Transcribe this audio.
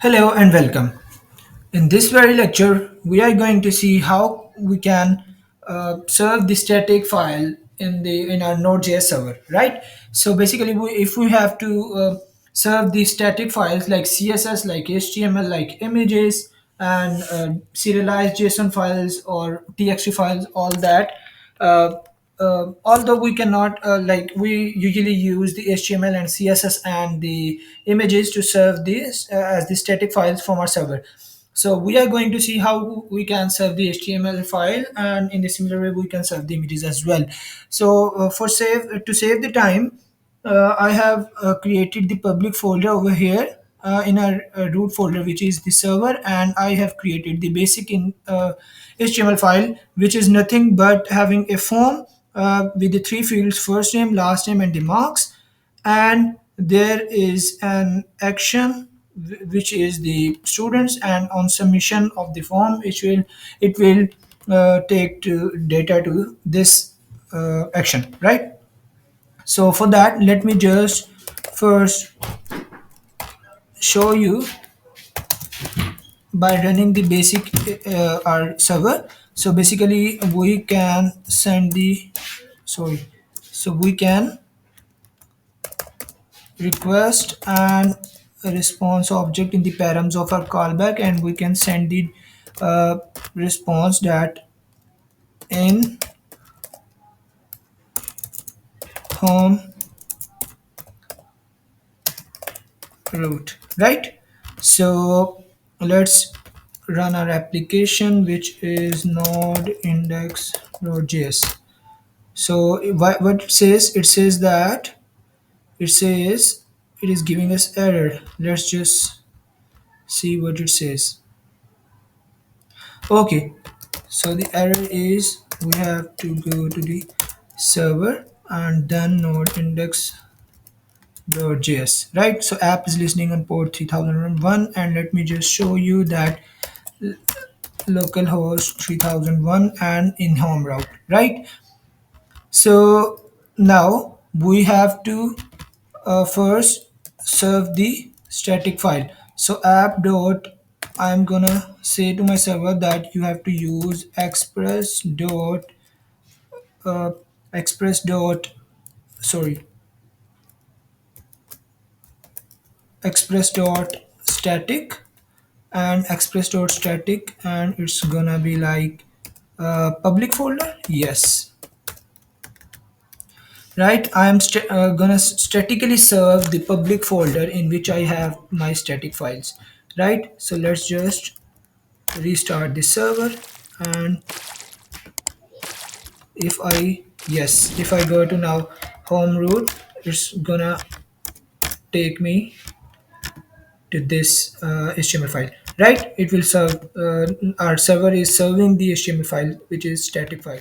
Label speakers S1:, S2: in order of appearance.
S1: Hello and welcome. In this very lecture, we are going to see how we can serve the static file in our Node.js server, right? So basically, if we have to serve the static files like CSS, like HTML, like images, and serialized JSON files or TXT files, all that. Uh, Although we cannot like we usually use the HTML and CSS and the images to serve this as the static files from our server. So we are going to see how we can serve the HTML file, and in a similar way we can serve the images as well. So for save to save the time, I have created the public folder over here in our root folder, which is the server, and I have created the basic in HTML file, which is nothing but having a form with the three fields: first name, last name, and the marks. And there is an action which is the students, and on submission of the form it will take to data to this action, right? So for that, let me just first show you by running the basic our server. So basically we can send the sorry so we can request and response object in the params of our callback, and we can send the response that in home root, right? So let's run our application, which is node index.js. So what it says that it says it is giving us error. Let's just see what it says. Okay, so the error is we have to go to the server and then node index.js, right? So app is listening on port 3001, and let me just show you that localhost 3001 and in home route, right? So now we have to first serve the static file. So app dot, I'm gonna say to my server that you have to use uh, express dot sorry express dot static and express dot static, and it's gonna be like public folder. Yes, right. Gonna statically serve the public folder in which I have my static files, right? So let's just restart the server, and if I go to now home root, it's gonna take me to this HTML file, right? It will serve our server is serving the HTML file, which is static file.